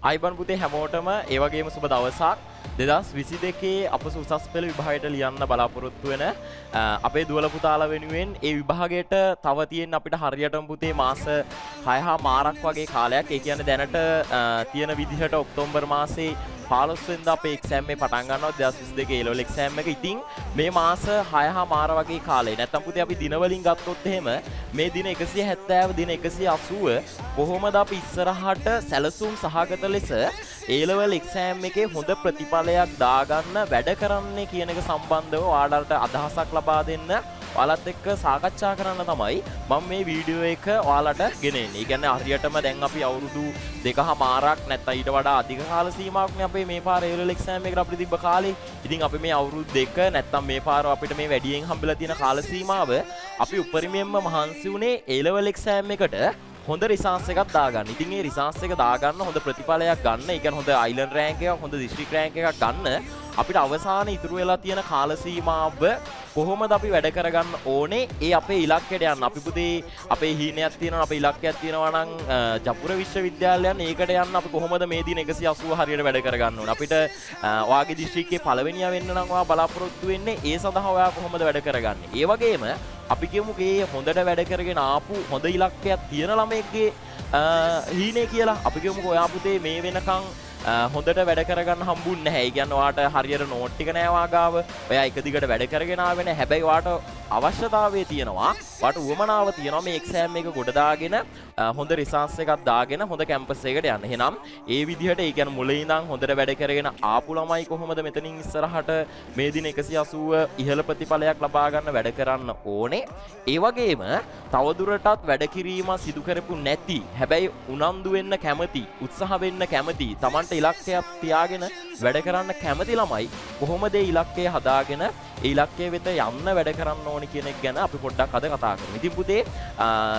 අයිබන් පුතේ හැමෝටම ඒ වගේම සුබ දවසක් 2022 අප උසස් පෙළ විභාගයට ලියන්න බලාපොරොත්තු වෙන අපේ දුවල පුතාලා වෙනුවෙන් ඒ විභාගයට තව තියෙන අපිට හරියටම පුතේ මාස 6මාරක් වගේ කාලයක්. ඒ කියන්නේ දැනට තියෙන විදිහට ඔක්තෝබර් මාසේ 15 වෙනිදා අපේ එක්සෑම් එක පටන් ගන්නවා 2022 A level එක්සෑම් එක. ඉතින් මේ මාස 6මාර වගේ කාලේ නැත්තම් පුතේ අපි දින වලින් ගත්තොත් එහෙම මේ දින 170 දින 180 කොහොමද අපි ඉස්සරහට සැලසුම් සහගත ලෙස A level එක්සෑම් එකේ හොඳ ප්‍රතිඵලයක් දාගන්න වැඩ කරන්නේ කියන එක සම්බන්ධව ඔයාලට අදහසක් ලබා දෙන්න ඔයාලත් එක්ක සාකච්ඡා කරන්න තමයි මම මේ වීඩියෝ එක ඔයාලට ගෙනෙන්නේ. ඒ කියන්නේ හරියටම දැන් අපි අවුරුදු 2මාරක් නැත්නම් ඊට වඩා අධික කාල සීමාවක්නේ අපේ මේ පාර A level එක්සෑම් එකට අපිට තිබ්බ කාලේ. ඉතින් අපි මේ අවුරුදු 2 නැත්නම් මේ පාර අපිට මේ වැඩියෙන් හම්බෙලා තියෙන කාල සීමාව අපි උපරිමයෙන්ම මහන්සි වුණේ A level එක්සෑම් එකට හොඳ රිසර්ච් එකක් දාගන්න. ඉතින් ඒ රිසර්ච් එක දාගන්න හොඳ ප්‍රතිඵලයක් ගන්න. ඒ කියන්නේ හොඳ අයිලන්ඩ් රෑන්ක් එකක්, හොඳ දිස්ත්‍රික් රෑන්ක් එකක් ගන්න අපිට අවසාන ඉතුරු වෙලා තියෙන කාල සීමාව කොහොමද අපි වැඩ කරගන්න ඕනේ ඒ අපේ ඉලක්කයට යන්න. අපි පුතේ අපේ හීනයක් තියෙනවා, අපේ ඉලක්කයක් තියෙනවා නම් ජපුර විශ්වවිද්‍යාලයන් ඒකට යන්න අපි කොහොමද මේ දින 180 හරියට වැඩ කරගන්න ඕනේ. අපිට ඔයාගේ දිස්ත්‍රික්කයේ පළවෙනියා වෙන්න නම් ඔයා බලාපොරොත්තු වෙන්නේ ඒ සඳහා ඔයා කොහොමද වැඩ කරගන්නේ. ඒ වගේම අපි කියමුකෝ මේ හොඳට වැඩ කරගෙන ආපු හොඳ ඉලක්කයක් තියෙන ළමයෙක්ගේ හීනේ කියලා. අපි කියමුකෝ ඔයා පුතේ මේ වෙනකන් හොඳට වැඩ කරගන්න හම්බුන්නේ නැහැ. ඒ කියන්නේ ඔයාට හරියට නෝට් ටික නෑ වාගාව. ඔයා එක දිගට වැඩ කරගෙන ආවේ නැහැ. හැබැයි ඔයාට අවශ්‍යතාවය තියෙනවා. ඔයාට උවමනාව තියෙනවා මේ එක්සෑම් එක ගොඩ දාගෙන හොඳ රිසර්ච් එකක් දාගෙන හොඳ කැම්පස් එකකට යන්න. එහෙනම් ඒ විදිහට ඒ කියන්නේ මුලින් ඉඳන් හොඳට වැඩ කරගෙන ආපු ළමයි කොහොමද මෙතනින් ඉස්සරහට මේ දින 180 ඉහළ ප්‍රතිඵලයක් ලබා ගන්න වැඩ කරන්න ඕනේ. ඒ වගේම තවදුරටත් වැඩ කිරීම සිදු කරපු නැති හැබැයි උනන්දු වෙන්න කැමති, උත්සාහ වෙන්න කැමති, Tamanට ඉලක්කයක් තියාගෙන වැඩ කරන්න කැමති ළමයි කොහොමද ඒ ඉලක්කය හදාගෙන ඒ ඉලක්කය වෙත යන්න වැඩ කරන්න ඕනි කියන එක ගැන අපි පොඩ්ඩක් අද කතා කරමු. ඉතින් පුතේ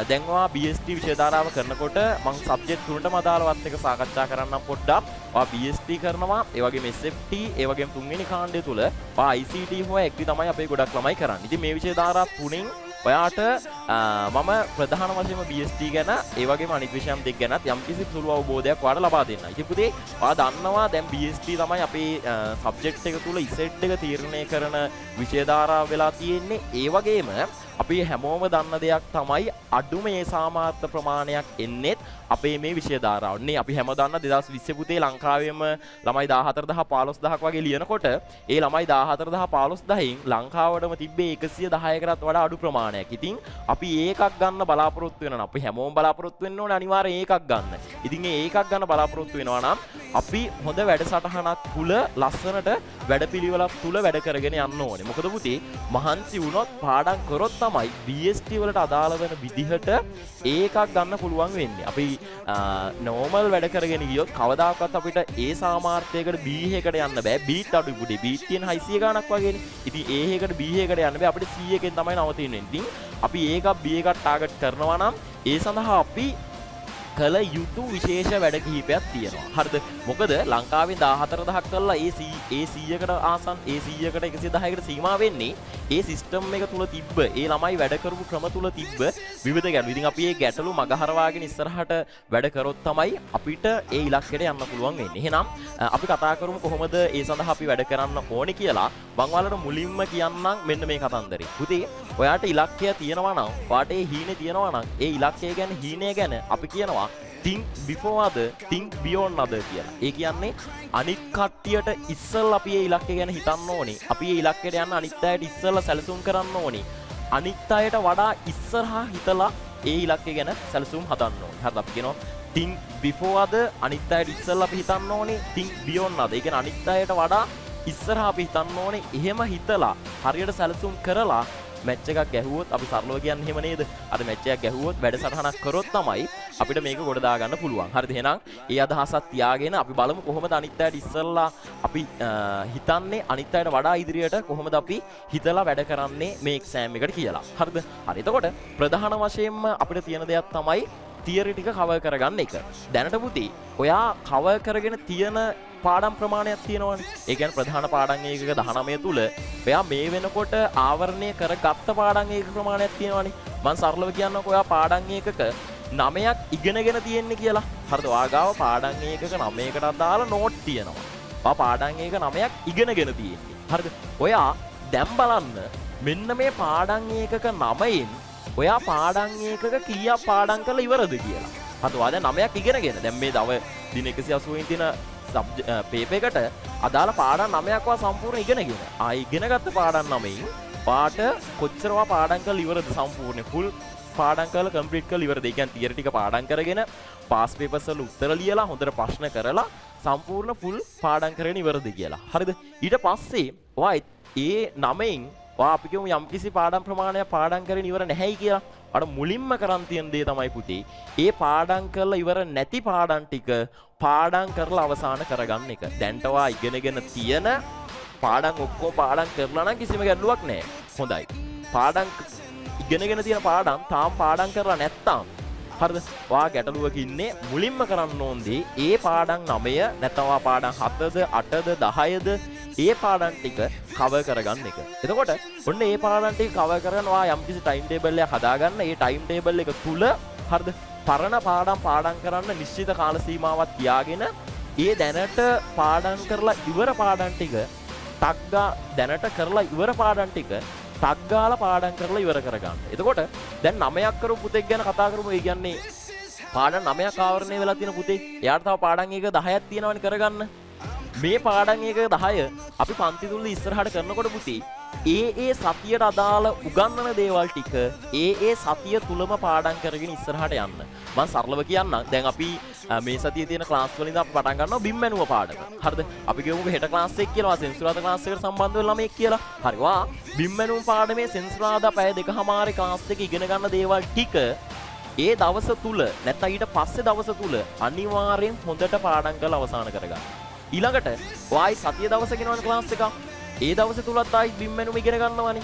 දැන් ඔයා BST විෂය ධාරාව කරනකොට මම සබ්ජෙක්ට් තුනටම අදාළවත් එක සාකච්ඡා කරන්නම් පොඩ්ඩක්. ඔයා BST කරනවා, ඒ වගේම SFT, ඒ වගේම තුන්වෙනි කාණ්ඩය තුල ඔයා ICT හෝ ඇග්‍රි තමයි අපේ ගොඩක් ළමයි කරන්නේ. ඉතින් මේ විෂය ධාරා තුනෙන් ඔයාට මම ප්‍රධාන වශයෙන්ම BST ගැන ඒ වගේම අනිත් විෂයන් දෙක ගැනත් යම්කිසි සුළු අවබෝධයක් ඔයාලට ලබා දෙන්න. ඉතින් පුතේ ඔයා දන්නවා දැන් BST තමයි අපේ සබ්ජෙක්ට් එක තුල ඉසෙට් එක තීරණය කරන විෂය ධාරාව වෙලා තියෙන්නේ. ඒ වගේම අපි හැමෝම දන්න දෙයක් තමයි අඩුම ඒ සාමාර්ථ ප්‍රමාණයක් එන්නේ අපේ මේ විෂය ධාරාවනේ. අපි හැම දන්න 2020 පුතේ ලංකාවේම ළමයි 14000 15000ක් වගේ ලියනකොට ඒ ළමයි 14000 15000න් ලංකාවටම තිබ්බේ 110කටත් වඩා අඩු ප්‍රමාණයක්. ඉතින් අපි ඒකක් ගන්න බලාපොරොත්තු වෙනවා. අපි හැමෝම බලාපොරොත්තු වෙන්න ඕනේ අනිවාර්යෙන් ඒකක් ගන්න. ඉතින් මේ ඒකක් ගන්න බලාපොරොත්තු වෙනවා නම් අපි හොඳ වැඩසටහනක් තුල ලස්සනට වැඩපිළිවෙලක් තුල වැඩ කරගෙන යන්න ඕනේ. මොකද පුතේ මහන්සි වුණොත් පාඩම් කරොත් තමයි BST වලට අදාළ වෙන විදිහට ඒකක් ගන්න පුළුවන් වෙන්නේ. අපි නෝමල් වැඩ කරගෙන ගියොත් කවදාකවත් අපිට ඒ සාමාර්ථයකට B එකකට යන්න බෑ. B අඩු පුතේ. B තියෙන 600 ගණක් වගේනේ. ඉතින් A එකකට B එකකට යන්න බෑ. අපිට C එකෙන් තමයි නවතින්නේ. ඉතින් අපි ඒකක් B එකක් ටාගට් කරනවා නම් ඒ සඳහා අපි කල යුතු විශේෂ වැඩ කිහිපයක් තියෙනවා. හරිද? මොකද ලංකාවෙන් 14000ක් කළා ඒ 100කට ආසන් ඒ 100කට 110කට සීමා වෙන්නේ ඒ සිස්ටම් එක තුල තිබ්බ ඒ ළමයි වැඩ කරපු ක්‍රම තුල තිබ්බ විවිධ ගැටලු. ඉතින් අපි මේ ගැටලු මගහරවාගෙන ඉස්සරහට වැඩ කරොත් තමයි අපිට ඒ ඉලක්කයට යන්න පුළුවන් වෙන්නේ. එහෙනම් අපි කතා කරමු කොහොමද ඒ සඳහා අපි වැඩ කරන්න ඕනේ කියලා. මම ඔයාලට මුලින්ම කියන්නම් මෙන්න මේ කතන්දරේ. පුතේ ඔයාට ඉලක්කය තියෙනවා නම්, ඔයාට ඒ හීනේ තියෙනවා නම් ඒ ඉලක්කය ගැන හීනේ ගැන අපි කියනවා think before other, think beyond other කියලා. ඒ කියන්නේ අනිත් කට්ටියට ඉස්සෙල්ලා අපි මේ ඉලක්කය ගැන හිතන්න ඕනේ. අපි මේ ඉලක්කයට යන්න අනිත් අයට ඉස්සෙල්ලා සැලසුම් කරන්න ඕනේ. අනිත් අයට වඩා ඉස්සරහා හිතලා ඒ ඉලක්කය ගැන සැලසුම් හදන්න ඕනේ. හරිද? අපි කියනවා think before other, අනිත් අයට ඉස්සෙල්ලා අපි හිතන්න ඕනේ. think beyond other. ඒ කියන්නේ අනිත් අයට වඩා ඉස්සරහා අපි හිතන්න ඕනේ. එහෙම හිතලා හරියට සැලසුම් කරලා මැච් එකක් ගැහුවොත් අපි සරලව කියන්නේ එහෙම නේද? අර මැච් එකක් ගැහුවොත් වැඩසටහනක් කරොත් තමයි අපිට මේක ගොඩ දා ගන්න පුළුවන්. හරිද? එහෙනම් ඒ අදහසක් තියාගෙන අපි බලමු කොහොමද අනිත් අයට ඉස්සෙල්ලා අපි හිතන්නේ අනිත් අයට වඩා ඉදිරියට කොහොමද අපි හිතලා වැඩ කරන්නේ මේ එක්සෑම් එකට කියලා. හරිද? හරි. එතකොට ප්‍රධාන වශයෙන්ම අපිට තියෙන දෙයක් තමයි තියරි ටික කවර් කරගන්න එක. දැනට පුතේ ඔයා කවර් කරගෙන තියෙන පාඩම් ප්‍රමාණයක් තියෙනවනේ. ඒ කියන්නේ ප්‍රධාන පාඩම් ඒකක 19 තුල ඔයා මේ වෙනකොට ආවරණය කරගත්ත පාඩම් ඒකක ප්‍රමාණයක් තියෙනවනේ. මම සරලව කියන්නම්කෝ ඔයා පාඩම් ඒකක 9ක් ඉගෙනගෙන තියෙන්නේ කියලා. හරිද? ඔයාගාව පාඩම් ඒකක 9කට අදාළ නෝට් තියෙනවා. ඔයා පාඩම් ඒක 9ක් ඉගෙනගෙන තියෙන්නේ. හරිද? ඔයා දැන් බලන්න මෙන්න මේ පාඩම් ඒකක 9න් ඔයා පාඩම් ඒකක කීයක් පාඩම් කරලා ඉවරද කියලා. හරිද? ඔයා දැන් 9ක් ඉගෙනගෙන දැන් මේ දින 180 න් තියෙන පේපර් එකට අදාළ පාඩම් 9ක් වා සම්පූර්ණ ඉගෙනගෙන. ඉගෙනගත්ත පාඩම් 9න් පාට කොච්චරවා පාඩම් කරලා ඉවරද සම්පූර්ණ ෆුල් පාඩම් කරලා කම්ප්ලීට් කරලා ඉවරද? ඒ කියන්නේ තියරි ටික පාඩම් කරගෙන පාස් පේපර්ස් වල උත්තර ලියලා හොඳට ප්‍රශ්න කරලා සම්පූර්ණ ෆුල් පාඩම් කරගෙන ඉවරද කියලා. හරිද? ඊට පස්සේ ඔයා ඒ 9න් ඔයා අපි කියමු යම්කිසි පාඩම් ප්‍රමාණයක් පාඩම් කරගෙන ඉවර නැහැයි කියලා. අර මුලින්ම කරන් තියෙන දේ තමයි පුතේ. ඒ පාඩම් කරලා ඉවර නැති පාඩම් ටික පාඩම් කරලා අවසන් කරගන්න එක. දැන්ට ඔයා ඉගෙනගෙන තියෙන පාඩම් ඔක්කොම පාඩම් කරලා නම් කිසිම ගැටලුවක් නැහැ. හොඳයි. පාඩම් ඉගෙනගෙන තියෙන පාඩම් තාම පාඩම් කරලා නැත්තම් හරිද? ඔයා ගැටලුවක ඉන්නේ මුලින්ම කරන්න ඕන දේ ඒ පාඩම් 9 නැත්නම් ඔයා පාඩම් 7ද 8ද 10ද ඒ පාඩම් ටික කවර් කරගන්න එක. එතකොට ඔන්න ඒ පාඩම් ටික කවර් කරගෙන ඔයා යම්කිසි ටයිම් ටේබල් එකක් හදාගන්න. ඒ ටයිම් ටේබල් එක තුල හරිද? පරණ පාඩම් කරන්න නිශ්චිත කාල සීමාවක් තියාගෙන ඒ දැනට පාඩම් කරලා ඉවර පාඩම් ටික දැනට කරලා ඉවර පාඩම් ටික ටක් ගාලා පාඩම් කරලා ඉවර කරගන්න. එතකොට දැන් 9ක් කරපු පුතෙක් ගැන කතා කරමු. ඒ කියන්නේ පාඩම් 9ක් ආවරණය වෙලා තියෙන පුතේ. එයාට තව පාඩම් එක 10ක් තියෙනවනේ කරගන්න. මේ පාඩම් එක 10 අපි පන්ති තුල ඉස්සරහට කරනකොට පුතේ ඒ සතියට අදාළ උගන්වන දේවල් ටික ඒ සතිය තුලම පාඩම් කරගෙන ඉස්සරහට යන්න. මම සරලව කියන්නම්. දැන් අපි මේ සතියේ තියෙන ක්ලාස් වලින් අපි පටන් ගන්නවා බිම් මැනුව පාඩම. හරිද? අපි කියමුකෝ හෙට ක්ලාස් එක කියලා සෙන්සුරාදා ක්ලාස් එකට සම්බන්ධ වෙන ළමයෙක් කියලා. හරි. වා බිම් මැනුව පාඩමේ සෙන්සුරාදා පැය 2:00 ක්ලාස් එක ඉගෙන ගන්න දේවල් ටික ඒ දවස තුල නැත්නම් ඊට පස්සේ දවස තුල අනිවාර්යෙන් හොඳට පාඩම් කරලා අවසන් කරගන්න. ඊළඟට වායි සතිය දවස ගෙනවන ක්ලාස් එකක්. ඒ දවස තුලත් ආයි බිම් මැනුම ඉගෙන ගන්නවනේ.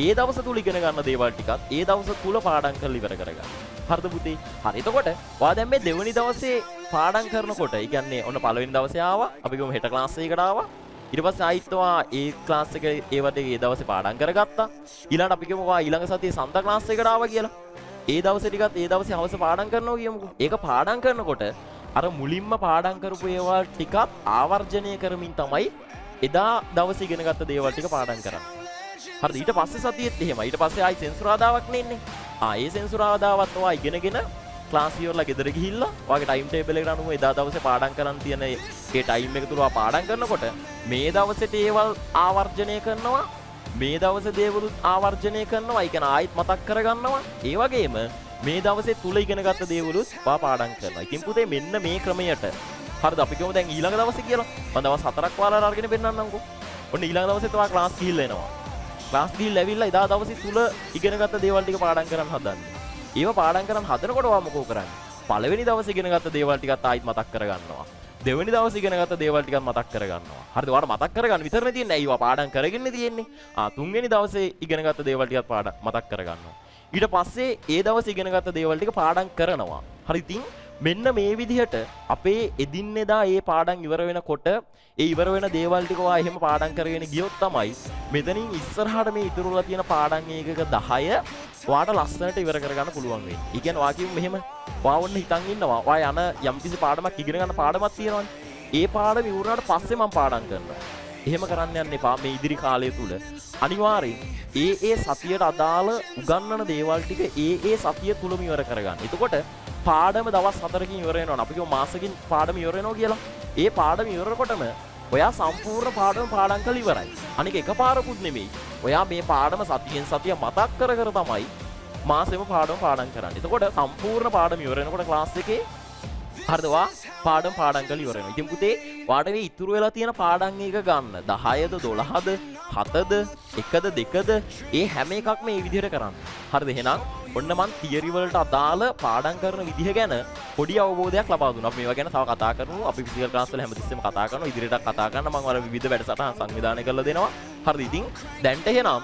ඒ දවස තුල ඉගෙන ගන්න දේවල් ටිකත් ඒ දවස තුල පාඩම් කරලා ඉවර කරගන්න. හරිද පුතේ? හරි. එතකොට ඔයා දැන් මේ දෙවෙනි දවසේ පාඩම් කරනකොට, ඒ කියන්නේ ඔන්න පළවෙනි දවසේ ආවා. අපි ගමු හෙට ක්ලාස් එකකට ආවා. ඊට පස්සේ ආයිත් ඔයා ඒ ක්ලාස් එක ඒ දවසේ පාඩම් කරගත්තා. ඊළඟට අපි ගමු ඔයා ඊළඟ සතියේ සන්තා ක්ලාස් එකකට ආවා කියලා. ඒ දවසේ ටිකත් ඒ දවසේ හවස පාඩම් කරනවා කියමුකෝ. ඒක පාඩම් කරනකොට අර මුලින්ම පාඩම් කරපු ඒවා ටිකත් ආවර්ජනය කරමින් තමයි එදා දවසේ ඉගෙනගත්ත දේවල් ටික පාඩම් කරන්නේ. හරිද? ඊට පස්සේ සතියෙත් එහෙමයි. ඊට පස්සේ ආයි සෙන්සුරාදාවක් නෙන්නේ. ඒ සෙන්සුරාදාවත් ඔයා ඉගෙනගෙන ක්ලාස් ඉවරලා ගෙදර ගිහිල්ලා ඔයාගේ ටයිම් ටේබල් එකට අනුව එදා දවසේ පාඩම් කරන් තියෙන ඒ ටයිම් එක තුල ඔයා පාඩම් කරනකොට මේ දවසේ දේවල් ආවර්ජනය කරනවා. මේ දවසේ දේවල් ආවර්ජනය කරනවා. ඒ කියන්නේ ආයිත් මතක් කරගන්නවා. ඒ වගේම මේ දවසේ තුල ඉගෙනගත්ත දේවලුත් ඔයා පාඩම් කරනවා. ඉතින් පුතේ මෙන්න මේ ක්‍රමයට හරිද? අපි කියමු දැන් ඊළඟ දවසේ කියලා. මම දවස් 4ක් වාලා අරගෙන පෙන්නන්නම්කෝ. ඔන්න ඊළඟ දවසේ ඔයා ක්ලාස් ගිහිල්ලා එනවා. ක්ලාස් ගිහිල්ලා ඇවිල්ලා එදා දවසේ තුල ඉගෙනගත්ත දේවල් ටික පාඩම් කරන්න හදන්නේ. ඒව පාඩම් කරන් හදනකොට ඔයා මොකෝ කරන්නේ? පළවෙනි දවසේ ඉගෙනගත්ත දේවල් ටිකත් ආයිත් මතක් කරගන්නවා. දෙවෙනි දවසේ ඉගෙනගත්ත දේවල් ටිකත් මතක් කරගන්නවා. හරිද? ඔයාලා මතක් කරගන්න විතරනේ තියෙන්නේ. ඒවා පාඩම් කරගෙනනේ තියෙන්නේ. තුන්වෙනි දවසේ ඉගෙනගත්ත දේවල් ටිකත් පාඩම් මතක් කරගන්නවා. ඊට පස්සේ ඒ දවසේ ඉගෙනගත්ත දේවල් ටික පාඩම් කරනවා. හරි. ඉතින් මෙන්න මේ විදිහට අපේ එදිනෙදා ඒ පාඩම් ඉවර වෙනකොට ඒ ඉවර වෙන දේවල් ටික ඔයා එහෙම පාඩම් කරගෙන ගියොත් තමයි මෙතනින් ඉස්සරහට මේ ඉතුරුලා තියෙන පාඩම් ඒකක 10 ඔයාට ලස්සනට ඉවර කරගන්න පුළුවන් වෙන්නේ. ඒ කියන්නේ ඔයා කියමු මෙහෙම ඔයා වොන්න හිතන් ඉන්නවා. ඔයා යන යම්කිසි පාඩමක් ඉගෙන ගන්න පාඩමක් තියෙනවනේ. ඒ පාඩම ඉවරනාට පස්සේ මම පාඩම් කරනවා. එහෙම කරන්න යන්න එපා. මේ ඉදිරි කාලය තුල අනිවාර්යෙන් ඒ සතියට අදාළ උගන්වන දේවල් ටික ඒ සතිය තුලම ඉවර කරගන්න. එතකොට පාඩම දවස් 4කින් ඉවර වෙනවා. අපි කියමු මාසෙකින් පාඩම ඉවර වෙනවා කියලා. ඒ පාඩම ඉවරනකොටම ඔයා සම්පූර්ණ පාඩම පාඩම් කරලා ඉවරයි. අනික එකපාරකුත් නෙමෙයි. ඔයා මේ පාඩම සතියෙන් සතිය මතක් කර තමයි මාසෙම පාඩම පාඩම් කරන්නේ. එතකොට සම්පූර්ණ පාඩම ඉවර වෙනකොට ක්ලාස් එකේ හරිද? ඔයා පාඩම් කරලා ඉවර වෙනවා. ඉතින් පුතේ ඔයාට මේ ඉතුරු වෙලා තියෙන පාඩම් එක ගන්න 10ද 12ද 7ද 1ද 2ද ඒ හැම එකක්ම මේ විදිහට කරන්න. හරිද? එහෙනම් ඔන්න මන් තියරි වලට අදාළ පාඩම් කරන විදිහ ගැන පොඩි අවබෝධයක් ලබා දුන්නා. අපි මේවා ගැන තව කතා කරමු. අපි ෆිසිකල් ක්ලාස් වල හැමතිස්සෙම කතා කරනවා. ඉදිරියට කතා කරන්න මම ඔයාලා විවිධ වැඩසටහන් සංවිධානය කරලා දෙනවා. හරිද? ඉතින් දැන්ට එහෙනම්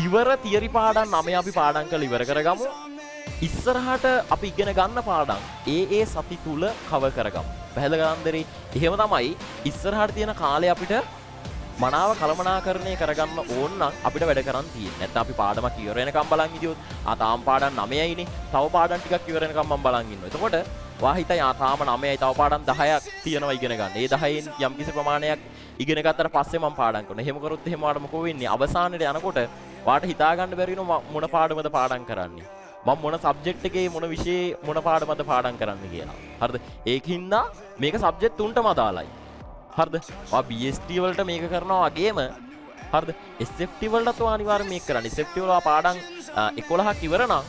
ඉවර තියරි පාඩම් 9 අපි පාඩම් කරලා ඉවර කරගමු. ඉස්සරහට අපි ඉගෙන ගන්න පාඩම් ඒ සති තුල කවර් කරගමු. පැහැදිලි ගාන්දරේ එහෙම තමයි ඉස්සරහට තියෙන කාලේ අපිට මනාව කළමනාකරණය කරගන්න ඕන නම් අපිට වැඩ කරන් තියෙන්නේ. නැත්නම් අපි පාඩමක් ඉවර වෙනකම් බලන් හිටියොත් තාම පාඩම් 9යිනේ. තව පාඩම් ටිකක් ඉවර වෙනකම් මම බලන් ඉන්නවා. එතකොට වාහිතයි තාම 9යි තව පාඩම් 10ක් තියෙනවා ඉගෙන ගන්න. ඒ 10න් යම් කිසි ප්‍රමාණයක් ඉගෙන ගත්තට පස්සේ මම පාඩම් කරනවා. එහෙම කරොත් එහෙම වාට මොකෝ වෙන්නේ? අවසානයේ යනකොට වාට හිතා ගන්න බැරි වෙනවා මොන පාඩමද පාඩම් කරන්නේ. මම මොන සබ්ජෙක්ට් එකේ මොන විෂයේ මොන පාඩමද පාඩම් කරන්නේ කියලා. හරිද? ඒකින්ද මේක සබ්ජෙක්ට් තුනටම අදාළයි. හරිද? ඔයා BST වලට මේක කරනවා වගේම හරිද? SFT වලටත් ඔයා අනිවාර්යයෙන් මේක කරන්න. SFT වල පාඩම් 11ක් ඉවර නම්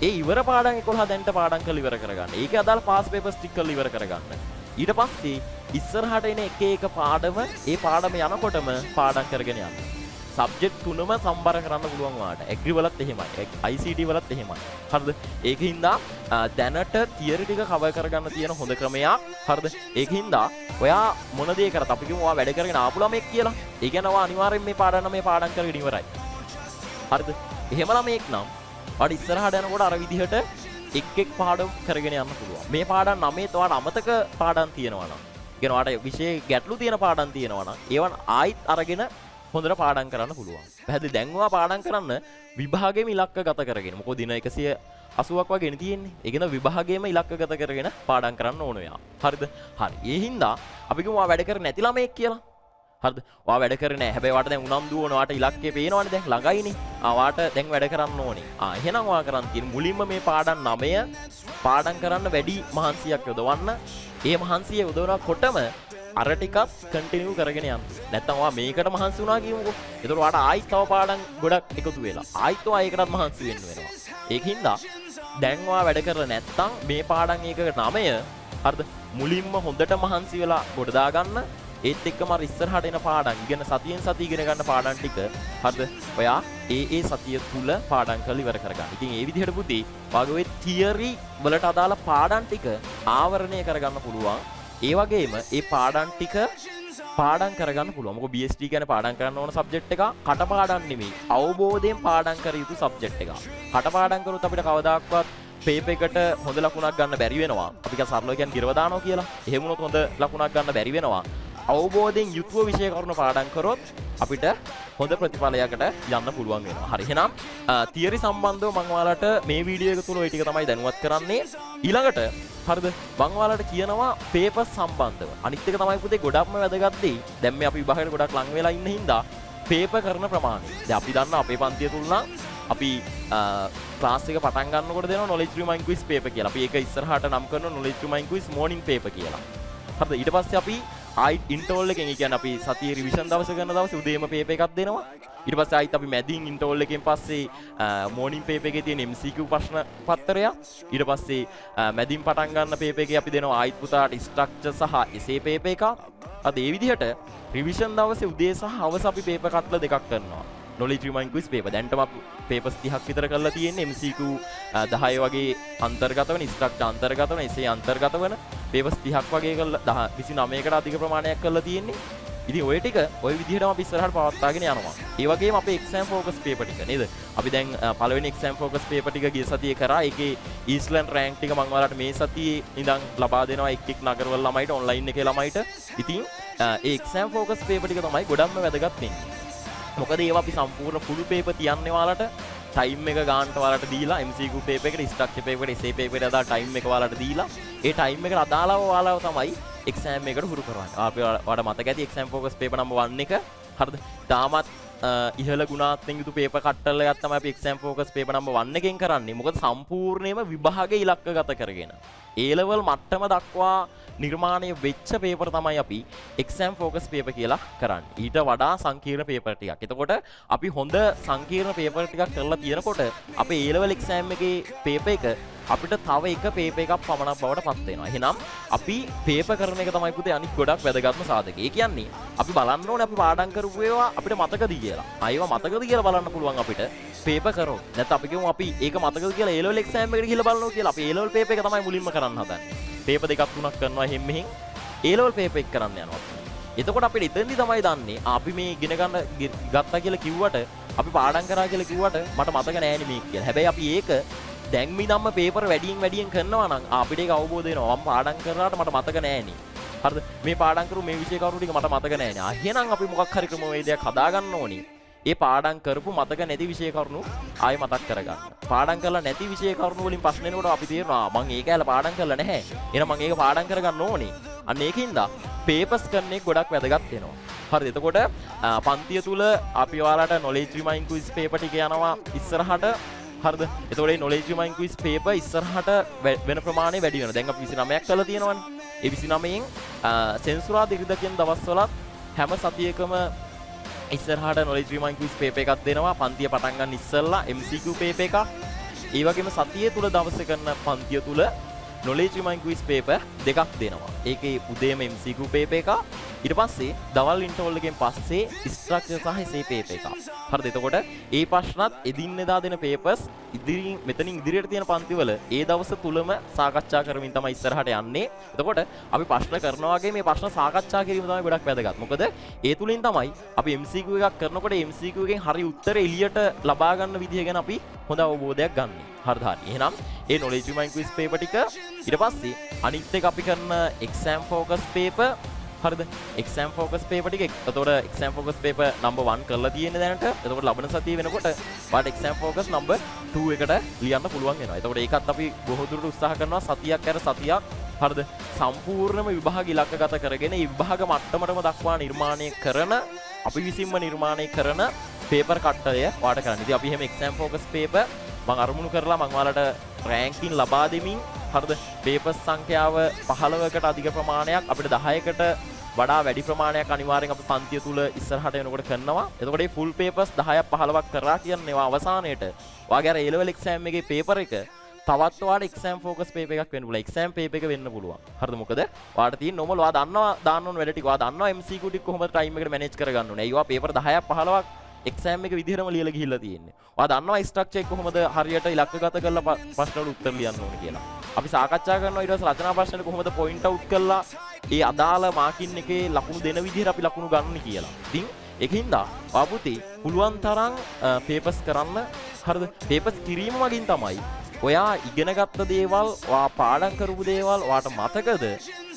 ඒ ඉවර පාඩම් 11 දැන්ට පාඩම් කරලා ඉවර කරගන්න. ඒකේ අදාළ පාස් පේපර්ස් ටික කරලා ඉවර කරගන්න. ඊට පස්සේ ඉස්සරහට එන එක එක පාඩම ඒ පාඩම යනකොටම පාඩම් කරගෙන යන්න. සබ්ජෙක්ට් තුනම සම්බර කරන්න පුළුවන් වාට. ඇග්‍රි වලත් එහෙමයි. ICT වලත් එහෙමයි. හරිද? ඒකින්ද දැනට තියරි ටික කවර් කරගන්න තියෙන හොඳ ක්‍රමයක්. හරිද? ඒකින්ද ඔයා මොන දේ කරත් අපි කියමු ඔයා වැඩ කරගෙන ආපු ළමෙක් කියලා. ඒ කියන්නේ ඔයා අනිවාර්යෙන් මේ පාඩම් කරගෙන ඉවරයි. හරිද? එහෙම ළමෙක් නම් ඔයාට ඉස්සරහට යනකොට අර විදිහට එක් පාඩම් කරගෙන යන්න පුළුවන්. මේ පාඩම් 9 ඔයාට අමතක පාඩම් තියෙනවා නම්, කියන ඔයාට විශේෂ ගැටලු තියෙන පාඩම් තියෙනවා නම් ඒවන් ආයිත් අරගෙන හොඳට පාඩම් කරන්න පුළුවන්. පැහැදිලි? දැන් ඔයා පාඩම් කරන්න විභාගෙම ඉලක්ක ගත කරගෙන. මොකද දින 180ක් වගේනේ තියෙන්නේ. ඒකන විභාගෙම ඉලක්ක ගත කරගෙන පාඩම් කරන්න ඕන ඔයා. හරිද? හරි. ඒ හින්දා අපි කියමු ඔයා වැඩ කරන්නේ නැති ළමයෙක් කියලා. හරිද? ඔයා වැඩ කරන්නේ නැහැ. හැබැයි ඔයාට දැන් උනන්දු වුණා. ඔයාට ඉලක්කය පේනවනේ දැන් ළඟයිනේ. ඔයාට දැන් වැඩ කරන්න ඕනේ. එහෙනම් ඔයා කරන් තියෙන මුලින්ම මේ පාඩම් 9 පාඩම් කරන්න වැඩි මහන්සියක් යොදවන්න. ඒ මහන්සිය යොදවනකොටම අර ටිකක් කන්ටිනියු කරගෙන යන්න. නැත්තම් ඔයා මේකට මහන්සි වුණා කියමුකෝ. ඒතකොට ඔයාට ආයිත් තව පාඩම් ගොඩක් එකතු වෙලා. ආයිත් ඔයා ඒකටත් මහන්සි වෙන්න වෙනවා. ඒකින්ද දැන් ඔයා වැඩ කරලා නැත්තම් මේ පාඩම් එකකට 9 හරිද? මුලින්ම හොඳට මහන්සි වෙලා ගොඩ දාගන්න. ඒත් එක්කම අර ඉස්සරහට එන පාඩම් ඉගෙන සතියෙන් සතිය ඉගෙන ගන්න පාඩම් ටික හරිද? ඔයා ඒ සතිය තුල පාඩම් කරලා ඉවර කරගන්න. ඉතින් ඒ විදිහට පුතේ වාගේ ඔය තියරි වලට අදාළ පාඩම් ටික ආවරණය කරගන්න පුළුවන්. ඒ වගේම ඒ පාඩම් ටික පාඩම් කරගන්න පුළුවන්. මොකද BST කියන්නේ පාඩම් කරන්න ඕන සබ්ජෙක්ට් එක කටපාඩම් නෙමෙයි. අවබෝධයෙන් පාඩම් කර යුතු සබ්ජෙක්ට් එක. කටපාඩම් කරොත් අපිට කවදාක්වත් පේපර් එකට හොඳ ලකුණක් ගන්න බැරි වෙනවා. අපි කියන සරලව කියන්නේ ගිරව දානවා කියලා. එහෙම වුණොත් හොඳ ලකුණක් ගන්න බැරි වෙනවා. අවබෝධයෙන් යුතුව විෂය කරුණු පාඩම් කරොත් අපිට හොඳ ප්‍රතිඵලයකට යන්න පුළුවන් වෙනවා. හරි. එහෙනම් තියරි සම්බන්ධව මම ඔයාලට මේ වීඩියෝ එක තුල ওই ටික තමයි දැනුවත් කරන්නේ. ඊළඟට හරිද? මම ඔයාලට කියනවා පේපර් සම්බන්ධව. අනිත් එක තමයි පුතේ ගොඩක්ම වැදගත් දෙයි. දැන් මේ අපි විභාගයට ගොඩක් ලං වෙලා ඉන්න හින්දා පේපර් කරන ප්‍රමාණය. දැන් අපි දන්නා අපේ පන්තිය තුල නම් අපි ක්ලාස් එක පටන් ගන්නකොට දෙනවා knowledge remind quiz paper කියලා. අපි ඒක ඉස්සරහට නම් කරනවා knowledge remind quiz morning paper කියලා. හරිද? ඊට පස්සේ අපි ආයිත් ඉන්ටර්වල් එකෙන්, ඒ කියන්නේ අපි සතියේ රිවිෂන් දවස කරන දවසේ උදේම පේපර් එකක් දෙනවා. ඊට පස්සේ ආයිත් අපි මැදින් ඉන්ටර්වල් එකෙන් පස්සේ මෝර්නින් පේපර් එකේ තියෙන MCQ ප්‍රශ්න පත්‍රය, ඊට පස්සේ මැදින් පටන් ගන්න පේපර් එකේ අපි දෙනවා ආයිත් පුතාට ස්ට්‍රක්චර් සහ එසේ පේපර් එකක්. අද ඒ විදිහට රිවිෂන් දවසේ උදේ සහ හවස අපි පේපර් කට්ල දෙකක් කරනවා. knowledge remind quiz paper. දැන්ටම papers 30ක් විතර කරලා තියෙන්නේ. MCQ 10 වගේ අන්තර්ගත වෙන, ස්ට්‍රක්චර් අන්තර්ගත වෙන, එසේ අන්තර්ගත වෙන papers 30ක් වගේ කරලා 29කට අධික ප්‍රමාණයක් කරලා තියෙන්නේ. ඉතින් ඔය ටික ඔය විදිහටම අපි ඉස්සරහට පවත්වාගෙන යනවා. ඒ වගේම අපේ exam focus paper ටික නේද? අපි දැන් පළවෙනි exam focus paper ටික ගිය සතියේ කරා. ඒකේ Eastland rank ටික මම ඔයාලට මේ සතියේ ඉඳන් ලබා දෙනවා එක් නගරවල ළමයිට, online එකේ ළමයිට. ඉතින් ඒ exam focus paper ටික තමයි ගොඩක්ම වැදගත් වෙන්නේ. මොකද ඒවා අපි සම්පූර්ණ full paper තියන්නේ ඔයාලට time එක ගන්නට ඔයාලට දීලා, MCQ paper එකට, structure paper එකට, essay paper එකට අදාළ time එක ඔයාලට දීලා, ඒ time එකට අදාළව ඔයාලව තමයි exam එකට හුරු කරවන්නේ. අපි ඔයාලට මතක ඇති exam focus paper number 1 එක හරිද? තාමත් ඉහළ ගුණාත්මක යුතු paper කට්ටල එකක් තමයි අපි exam focus paper number 1 එකෙන් කරන්නේ. මොකද සම්පූර්ණයෙන්ම විභාගයේ ඉලක්කගත කරගෙන A level මට්ටම දක්වා නිර්මාණය වෙච්ච පේපර් තමයි අපි exam focus paper කියලා කරන්නේ. ඊට වඩා සංකීර්ණ පේපර් ටිකක්. එතකොට අපි හොඳ සංකීර්ණ පේපර් ටිකක් කරලා තියෙනකොට අපේ A level exam එකේ පේපර් එක අපිට තව එක පේපර් එකක් පමණක් බවට පත් වෙනවා. එහෙනම් අපි පේපර් කරන එක තමයි පුතේ අනිත් ගොඩක් වැදගත්ම සාධකය. ඒ කියන්නේ අපි බලන්න ඕනේ අපි පාඩම් කරපු ඒවා අපිට මතකද කියලා. ඒවා මතකද කියලා බලන්න පුළුවන් අපිට පේපර් කරොත්. නැත්නම් අපි කියමු අපි ඒක මතකද කියලා A level exam එකට ගිහලා බලනවා කියලා. අපි A level paper එක තමයි මුලින්ම කරන්න හදන්නේ. පේපර් දෙකක් තුනක් කරනවා එහෙම මෙහෙන් A level paper එක කරන්න යනවා. එතකොට අපිට එතෙන්දි තමයි දන්නේ අපි මේ ඉගෙන ගන්න ගත්තා කියලා කිව්වට, අපි පාඩම් කරා කියලා කිව්වට මට මතක නෑනේ මේක කියලා. හැබැයි අපි ඒක දැන් මිදම්ම පේපර් වැඩියෙන් කරනවා නම් අපිට ඒක අවබෝධ වෙනවා. මම පාඩම් කරලාට මට මතක නෑනේ. හරිද? මේ පාඩම් කරු මේ විෂය කරු ටික මට මතක නැහැ නේ. එහෙනම් අපි මොකක් හරි ක්‍රමවේදයක් හදාගන්න ඕනි. ඒ පාඩම් කරපු මතක නැති විෂය කරුණු ආයෙ මතක් කරගන්න. පාඩම් කරලා නැති විෂය කරුණු වලින් ප්‍රශ්න එනකොට අපි තේරෙනවා මම ඒක ඇල පාඩම් කරලා නැහැ. එහෙනම් මම ඒක පාඩම් කරගන්න ඕනේ. අන්න ඒකින්ද පේපර්ස් කරන එක ගොඩක් වැදගත් වෙනවා. හරිද? එතකොට පන්තිය තුල අපි ඔයාලට knowledge remind quiz paper ටික යනවා ඉස්සරහට. හරිද? එතකොට මේ knowledge remind quiz paper ඉස්සරහට වෙන ප්‍රමාණය වැඩි වෙනවා. දැන් අපි 29ක් කරලා තියෙනවානේ. ඒ 29න් සෙන්සුරාදා ඉරිදා කියන දවස්වලත් හැම සතියකම ඉස්සරහට knowledge remind quiz paper එකක් දෙනවා. පන්තිය පටන් ගන්න ඉස්සෙල්ලා MCQ paper එකක්. ඒ වගේම සතියේ තුල දවසේ කරන පන්තිය තුල knowledge remind quiz paper දෙකක් දෙනවා. ඒකේ උදේම MCQ paper එකක්. ඊට පස්සේ දවල් ඉන්ටර්වල් එකෙන් පස්සේ ස්ට්‍රක්චර් සහ එසේ paper එකක්. හරිද? එතකොට ඒ ප්‍රශ්නත් එදිනෙදා දෙන papers මෙතනින් ඉදිරියට තියෙන පන්තිවල ඒ දවස් තුලම සාකච්ඡා කරමින් තමයි ඉස්සරහට යන්නේ. එතකොට අපි ප්‍රශ්න කරනවා වගේ මේ ප්‍රශ්න සාකච්ඡා කිරීම තමයි ගොඩක් වැදගත්. මොකද ඒ තුලින් තමයි අපි MCQ එකක් කරනකොට MCQ එකෙන් හරි උත්තර එළියට ලබා ගන්න විදිය ගැන අපි හොඳ අවබෝධයක් ගන්න. හරිද? හරි. එහෙනම් ඒ knowledge remind quiz paper ටික ඊට පස්සේ අනිත් එක අපි කරන exam focus paper. හරිද? exam focus paper ටික එතකොට exam focus paper number 1 කරලා තියෙන දැනට. එතකොට ලබන සතියේ වෙනකොට ඔයාලට exam focus number 2 එකට ලියන්න පුළුවන් වෙනවා. එතකොට ඒකත් අපි බොහෝ දුරට උත්සාහ කරනවා සතියක් ඇර සතියක්. හරිද? සම්පූර්ණම විභාග ඉලක්කගත කරගෙන මේ විභාග මට්ටමටම දක්වා නිර්මාණය කරන අපි විසින්ම නිර්මාණය කරන paper කට්ටය ඔයාලට කරන්න. ඉතින් අපි එහෙම exam focus paper මම අරමුණු කරලා මම ඔයාලට රෑන්කින් ලබා දෙමින් හරිද? papers සංඛ්‍යාව 15කට අධික ප්‍රමාණයක් අපිට 10කට වඩා වැඩි ප්‍රමාණයක් අනිවාර්යෙන් අපි පන්තිය තුල ඉස්සරහට එනකොට කරනවා. එතකොට මේ full papers 10ක් 15ක් කරා කියන්නේ ඒවා අවසානයේට ඔයාගේ අර A level exam එකේ paper එක තවත් ඔයාලට exam focus paper එකක් වෙන්න පුළුවන්. exam paper එක වෙන්න පුළුවන්. හරිද? මොකද ඔයාලට තියෙන normal ඔයා දන්නවා දාන්න ඕන වැඩ ටික. ඔයා දන්නවා MCQ ටික කොහොමද time එකට manage කරගන්න ඕනේ. ඒවා paper 10ක් 15ක් exam එක විදිහටම ලියලා ගිහිල්ලා තියෙන්නේ. ඔයා දන්නවා structure එක කොහොමද හරියට ඉලක්කගත කරලා ප්‍රශ්න වල උත්තර ලියන්න ඕනේ කියලා. අපි සාකච්ඡා කරනවා ඊට පස්සේ රචනා ප්‍රශ්නෙට කොහොමද point out කරලා ඒ අදාළ මාකින් එකේ ලකුණු දෙන විදිහට අපි ලකුණු ගන්න කියලා. ඉතින් ඒකින්ද ආපුතේ පුළුවන් තරම් papers කරන්න. හරිද? papers කිරීම වගින් තමයි ඔයා ඉගෙනගත්ත දේවල්, ඔයා පාඩම් කරපු දේවල් ඔයාට මතකද?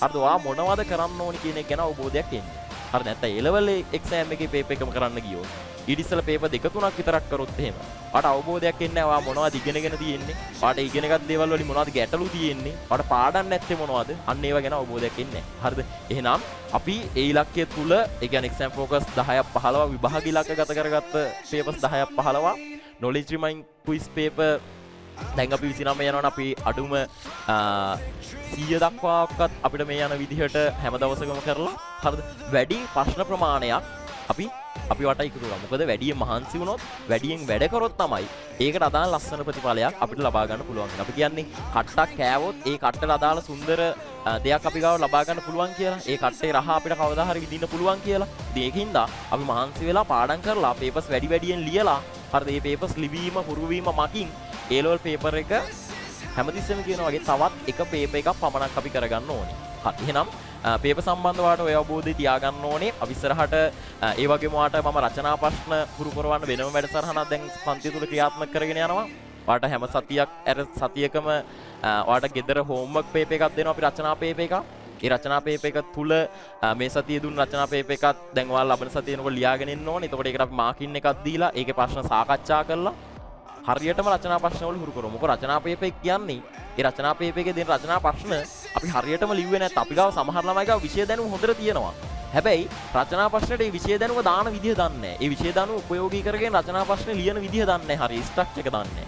හරිද? ඔයා මොනවද කරන්න ඕනි කියන එක ගැන අවබෝධයක් එන්නේ. හරි නැත්නම් A level exam එකේ paper එකම කරන්න ගියොත් ඊට ඉස්සෙල්ලා paper දෙක තුනක් විතරක් කරොත් එහෙම ඔයාට අවබෝධයක් එන්නේ නැහැ. ඔයා මොනවද ඉගෙනගෙන තියෙන්නේ? ඔයාට ඉගෙනගත් දේවල් වලින් මොනවද ගැටලු තියෙන්නේ? ඔයාට පාඩම් නැත්තේ මොනවද? අන්න ඒව ගැන අවබෝධයක් එන්නේ නැහැ. හරිද? එහෙනම් අපි ඒ ඉලක්කය තුල ඒ කියන්නේ exam focus 10ක් 15 විභාග ඉලක්ක ගත කරගත්ත papers 10ක් 15 knowledge remind quiz paper දැන් අපි 29 යනවනේ අපි අඩුම 100 දක්වාවත් අපිට මේ යන විදිහට හැම දවසකම කරලා හරිද වැඩි ප්‍රශ්න ප්‍රමාණයක් අපි වට එකතු කරනවා. මොකද වැඩියෙන් මහන්සි වුණොත් වැඩියෙන් වැඩ කරොත් තමයි ඒකට අදාළ ලස්සන ප්‍රතිඵලයක් අපිට ලබා ගන්න පුළුවන්. අපි කියන්නේ කට්ටක් කෑවොත් ඒ කට්ටට අදාළ සුන්දර දෙයක් අපි ගාව ලබා ගන්න පුළුවන් කියලා. ඒ කට්ටේ රහ අපිට කවදා හරි විඳින්න පුළුවන් කියලා. ඉතින් ඒකින්ද අපි මහන්සි වෙලා පාඩම් කරලා papers වැඩි වැඩියෙන් ලියලා හරිද මේ papers ලිවීම හුරු වීම මකින් A level paper එක හැමතිස්සෙම කියනවා වගේ තවත් එක paper එකක් පමණක් අපි කරගන්න ඕනේ. හරි. එහෙනම් paper සම්බන්ධව වාට ඔය අවබෝධය තියාගන්න ඕනේ. අපි ඉස්සරහට ඒ වගේම වාට මම රචනා ප්‍රශ්න හුරු කරවන්න වෙනම වැඩසටහනක් දැන් පන්තිය තුල ක්‍රියාත්මක කරගෙන යනවා. වාට හැම සතියකම වාට ගෙදර homework paper එකක් දෙනවා අපි රචනා paper එකක්. ඒ රචනා paper එක තුල මේ සතියේ දුන්න රචනා paper එකත් දැන් ඔයාලා ලබන සතියේ එනකොට ලියාගෙන ඉන්න ඕනේ. එතකොට ඒකට අපි මාකින් එකක් දීලා ඒකේ ප්‍රශ්න සාකච්ඡා කරලා හරියටම රචනා ප්‍රශ්න වල හුරු කරමු. මොකද රචනා paper එක කියන්නේ ඒ රචනා paper එකේ දෙන රචනා ප්‍රශ්න අපි හරියටම ලිව්වේ නැත්නම් අපි ගාව සමහර ළමයි ගාව විෂය දැනුම හොඳට තියෙනවා. හැබැයි රචනා ප්‍රශ්නෙට ඒ විෂය දැනුම දාන විදිහ දන්නේ නැහැ. ඒ විෂය දැනුම ප්‍රයෝගී කරගෙන රචනා ප්‍රශ්න ලියන විදිහ දන්නේ නැහැ. හරි ස්ට්‍රක්චර් එක දන්නේ නැහැ.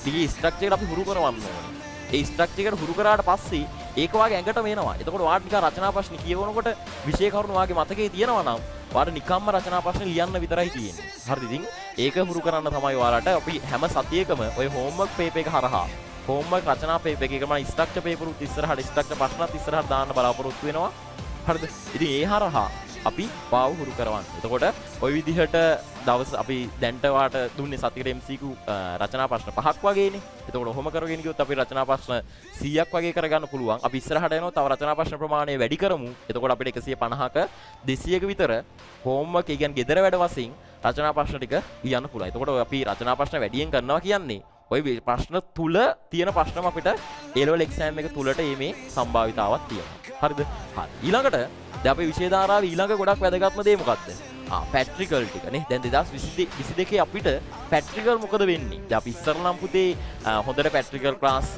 ඉතින් ස්ට්‍රක්චර් එකට අපි හුරු කරවන්න ඕනේ. ඒ ස්ට්‍රක්චර් එකට හුරු කරාට පස්සේ ඒක වාගේ ඇඟටම එනවා. එතකොට ඔයාට නිකන් රචනා ප්‍රශ්න කියවනකොට විෂය කරුණු වාගේ මතකේ තියෙනවා නම් ඔයාට නිකම්ම රචනා ප්‍රශ්න ලියන්න විතරයි තියෙන්නේ. හරිද? ඉතින් ඒක හුරු කරන්න තමයි ඔයාලට අපි හැම සතියකම ඔය homework paper එක හරහා homework රචනා paper එකේ මම structure paper උත් ඉස්සරහට structure ප්‍රශ්නත් ඉස්සරහට දාන්න බලාපොරොත්තු වෙනවා. හරිද? ඉතින් ඒ හරහා අපි පාව හුරු කරවන්න. එතකොට ওই විදිහට දවස් අපි දැන්ට වාට දුන්නේ සතියේ MCQ රචනා ප්‍රශ්න 5ක් වගේනේ. එතකොට ඔහොම කරගෙන ගියොත් අපි රචනා ප්‍රශ්න 100ක් වගේ කරගන්න පුළුවන්. අපි ඉස්සරහට යනවා තව රචනා ප්‍රශ්න ප්‍රමාණය වැඩි කරමු. එතකොට අපිට 150ක 200ක විතර homework ඒ කියන්නේ ගෙදර වැඩ වශයෙන් රචනා ප්‍රශ්න ටික ලියන්න පුළුවන්. එතකොට අපි රචනා ප්‍රශ්න වැඩියෙන් කරනවා කියන්නේ ඔය ප්‍රශ්න තුල තියෙන ප්‍රශ්නම අපිට A level exam එක තුලට මේ සම්භාවිතාවක් තියෙනවා. හරිද? හරි. ඊළඟට දැන් අපේ විෂය ධාරාවේ ඊළඟ ගොඩක් වැදගත්ම දේ මොකක්ද? පැට්‍රිකල් ටික නේ. දැන් 2022 අපිට පැට්‍රිකල් මොකද වෙන්නේ? දැන් අපි ඉස්සරනම් පුතේ හොඳට පැට්‍රිකල් ක්ලාස්